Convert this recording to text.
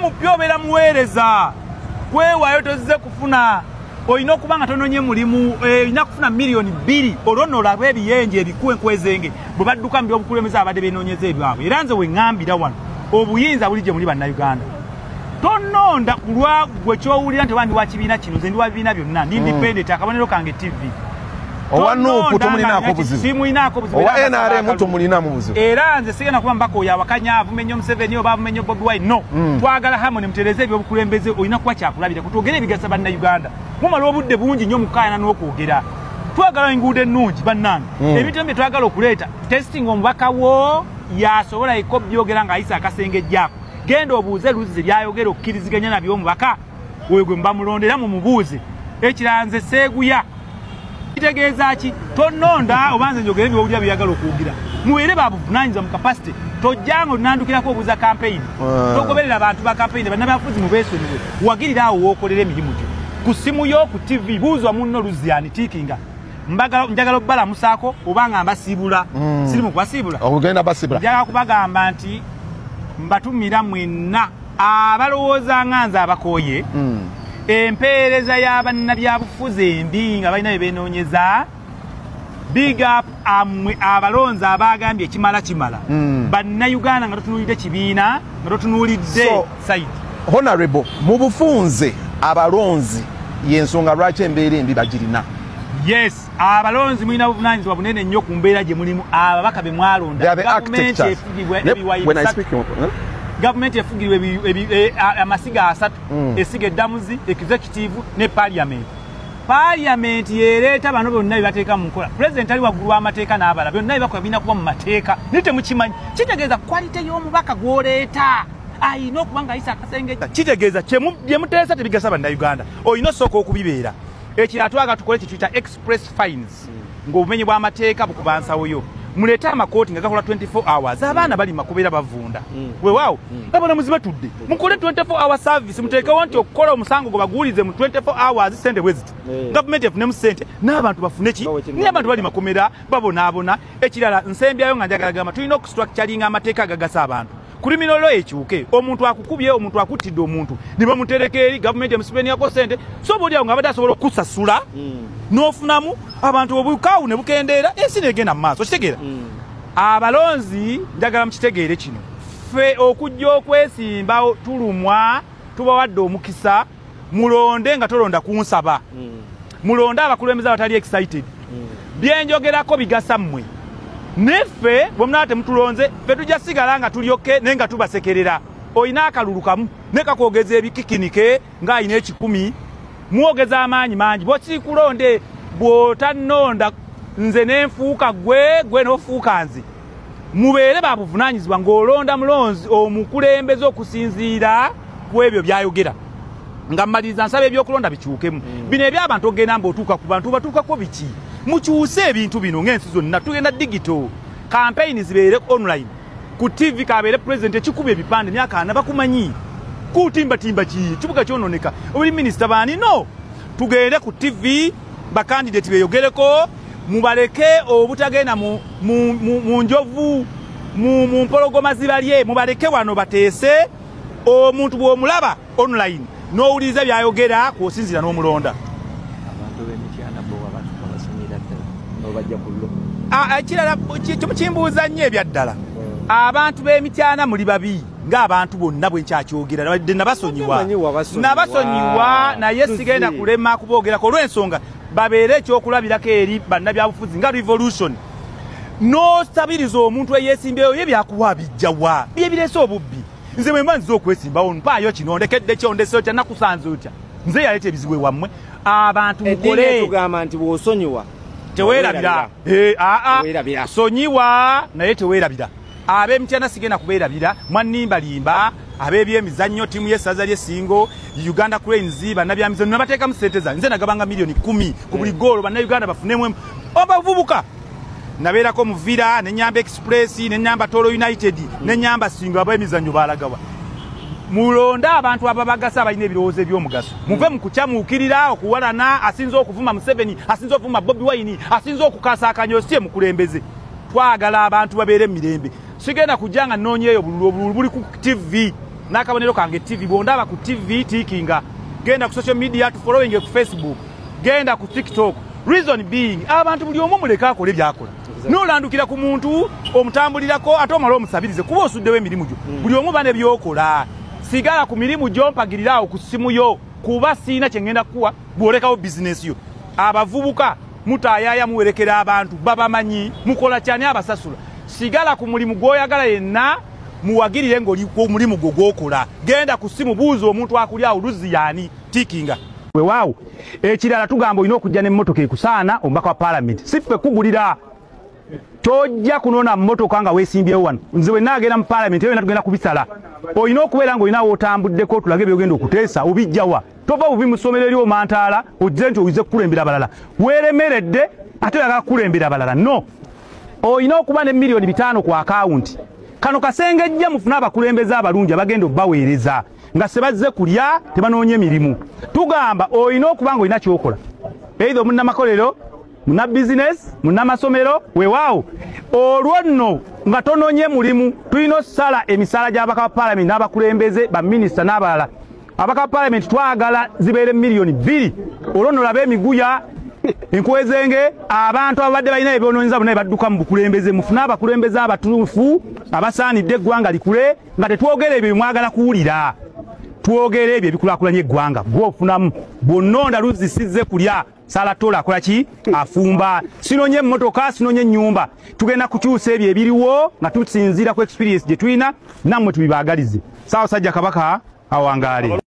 mu byobera muweereza kwewayo tozize kufuna oyina okubanga tononye mulimu oyina kufuna milioni 2 olwonola bebiyenje ebikwenkwezenge bwe badduka mu byobukulembeze abadde benoonyeza ebyabwe era nze we ŋŋambira wano obuyinza buli gye muli bannayuganda tononda kulwa gwe kyowulira nti wandi wa kibiina kino nze ndi wa bibiina byonna ndi independent akabonero kange TV owanuupu tumulinako buzibu owa NRM tumulinamu buzibu era nze sigenda kuba mbaka oyo awakanya avumenyo Museveni oba avumenyo Bobi Wine no twagala Harmony mutereze ebyobukulembeze olina kuba kyakulabira kutwogera ebigasa bannayuganda mumala obudde bungi nnyo mukaayana n'okwogera twagala enguudo ennungi bannange ebintu bye twagala okuleeta testing omubaka wo yasobola eko byogera ng'ayisa akasengejjaako genda obuuze luzi byayogera okkiriziganya nabyo omubaka oyo gwe mbamulondera mu mubuuze ekiranze seeguya kitegeeza ki tononda obanze njogera ebyowulira byagala okuwugira mubeere babuvunaanyiza mu kapasite tojjanga olinandukirako obuuza campaign togoberera abantu ba campaign bannabyabufuzi mubeesonyiwe wagirira awo wookolera emirimu gyo ku simu yo ku TV buuzwa munno Luziani tikinga njagala okubalamusaako obanga mbasiibula siri mu kubasiibula okugenda basibula njagala kubagamba nti mbatumira mwenna abalowooza nga nze abakooye empeereza y'abannabyabufuzi embi nga balina bye beenoonyeza big up amwe abalonzi abagambye ekimala kimala bannayuganda nga totunuulidde kibiina nga totunuulidde side honorable mu bufunze abalonzi y'ensonga lwaki embeera embi bagirina yes abalonzi mulina buvunaanyizibwa bunene nnyo ku mbeera gye mulimu ababaka be mwalonda gavumenti efugibwa gavumenti efugirwe amasiga 3 esiga eddamuzi executive ne parliament yereeta bano byonna bibateeka mu nkola president ali waggulu w'amateeka n'abala byonna bibakola birina kuba mu mateeka naye temukimanyi kitegeeza kwalite y'omubaka gw'oleeta ayina okuba nga ayisa akasengejja kitegeeza bye muteesa tebigasa bannayuganda olina osooka okubibeera ekira twaga tukole kituyita express fines ng'obumenyi bw'amateeka bukuba nsawoyo mulete amakooti nga gakola 24 hours abaana bali makubeera bavunda weewaawo abana muzibe tudde mukole 24 hour service muteekewo nti okukola omusango gwe baguulize mu 24 hours sente bwe ziti gavumenti efunemu sente n'abantu bafune ki naye abantu bali makomera babonaabona ekirala nsembyayo nga njagalagamba tulina okustructuringa amateeka agagasa abantu criminal law ekyuke omuntu akukubye omuntu akuttidde omuntu ne bamutereka eri gavumenti emusibeniyako sente so bw'olyawo nga abadde asobola okusasula n'ofunamu abantu obukaawu ne bukendeera ensi negenda mu maaso kitegeera abalonzi njagala mukitegeere kino ffe okujja okwesimba tulumwa tubawadde omukisa mulonde nga tolonda kunsaba mulonde abakulembeze abatali excited byenjogerako bigasa mmwe neffe bwe munaate mutulonze ffe tujja sigala nga tulyoke naye nga tubasekerera olina akalulu kamu ne kakwogeza ebikikinike ng'ayina 10 muwogeza amaanyi mangi bw'okikulonde bw'otannonda nze nenfuuka gwe n'ofuuka nze mubeere babuvunaanyizibwa ng'olonda mulonzi omukulembeze okusinziira ku ebyo byayogera nga mmaliriza nsaba ebyokulonda bikyukemu bino ebyabantu ogenda mbaotuuka ku bantu batuukako biki mukyuse ebintu bino ng'ensi zonna tugenda digital campaign zibeere online ku TV kabeere president ekikuba ebipande myaka ana bakumanyi kutimbatimba ki kibuga kyononeka obuli minisita baani no tugende ku TV bakandidate beyogereko mubaleke obutagenda mu njovu mu mpologoma zibalye mubaleke wano bateese omuntu bw'omulaba online n'owuliriza byayogera kw'osinzira n'omulonda ekirala kimbuuza nnyo ebyaddala abantu b'emityana muli babi ng'abantu bonna bwe nkyakyogera nabadde nabasonyiwa naye sigenda kulema kuboogerako olw'ensonga babeere ekyokulabirako eri bannabyabufuzi nga revolution n'ostabiriza omuntu eyeesimbyeyo ye byakuwa bijjawa byebireese obubbi nze bwe mba nziza okwesimbawo mpaayo kino ndekedde kyondese otya nakusanze otya nze yaleeta ebizibu ewammwe abantu mukole tugamba nti bw'osonyiwa teweerabira sonyiwa naye teweerabira ab'emityana sigenda kubeerabira mwannimbalimba ab'ebyemizannyo ttiimu y'essaza ly'essingo Uganda Cranes bannabyamizannyo nabateekamu ssente zange nze nagabanga milioni 10 ku buli goolo bannayuganda bafunemu obavubuka nabeerako Muvira n'ennyamba Express n'ennyamba Toro United n'ennyamba Singo ab'emizannyo balagawa mulonda abantu ababagasa abalina ebirowoozo eby'omugaso muve mu kukyamuukirira okuwalana asinza okuvuma Museveni asinza okuvuma Bobi Wine asinza okukasaakanya osi mukulembeze twagala abantu babeere mu mirembe sigenda kujja nga nnoonyeeyo obululu buli ku TV nakabonero kange TV bondaba ku TV tikinga genda ku social media to following ku Facebook genda ku TikTok reason being abantu buli omu muleka akole byakola nolandukira ku muntu omutambulirako ate omala omusabirize kuba osuddewo emirimu gyo buli omu bane byokola sigala ku mirimu gyo mpagirirawo ku simu yo kuba siina kyengenda kuwa bwolekawo business yo abavubuka mutayaya muwerekera abantu babamanyi mukola cyane abasasula sigala ku mulimu gwoyagala yenna muwagirire ngoli ku mulimu gwokola genda ku simu buuzo omuntu akulya oluzi yani tikinga we waawo ekirala tugamba olina okujja n'emmotoka ekusaana omubaka wa parliament siffe kugulira tojja kunona mmotoka nga weesimbyewo wano nze we naagenda mu parliament eyo natugenda kubisala olina okubeera ng'olinawo otambuddeko otulage byogenda okuteesa obijjawa tova bubi mu ssomero eri omantaala ojje nti oyize kukulembera abalala weeremeredde ate oyagala kukulembera abalala no olina okuba ne miliyoni 5 ku akawunti kano kasengejja mufune abakulembeze abalungi abagenda obbaweereza nga sebazze kulya tebanoonye emirimu tugamba olina okuba nga olina kyokola either munnamakolero muna business muna masomero weewaawo olwo nno nga tonoonye mulimu tulina ossala emisala gy'abaka ba parliament n'abakulembeze baminisita n'abalala abaka ba parliament twagala zibeere miliyoni 2 olwo nno laba emiguya enkwezenge abantu abadde balina ebyonoonyeza bonna badduka mu bukulembeze mufune abakulembeze abatuufu abasaanidde eggwanga likule nga tetwogera ebyo mwagala kuwulira twogera ebyo ebikulaakulanya eggwanga gw'ofunamu bwonnonda luzisizze kulya salatola akola ki afumba sinonye emmotoka sinonye ennyumba tugenda kukyusa ebyo ebiriwo nga tusinziira ku experience gye tulina nammwe tubibaagalize saawa sajja kabaka awangaale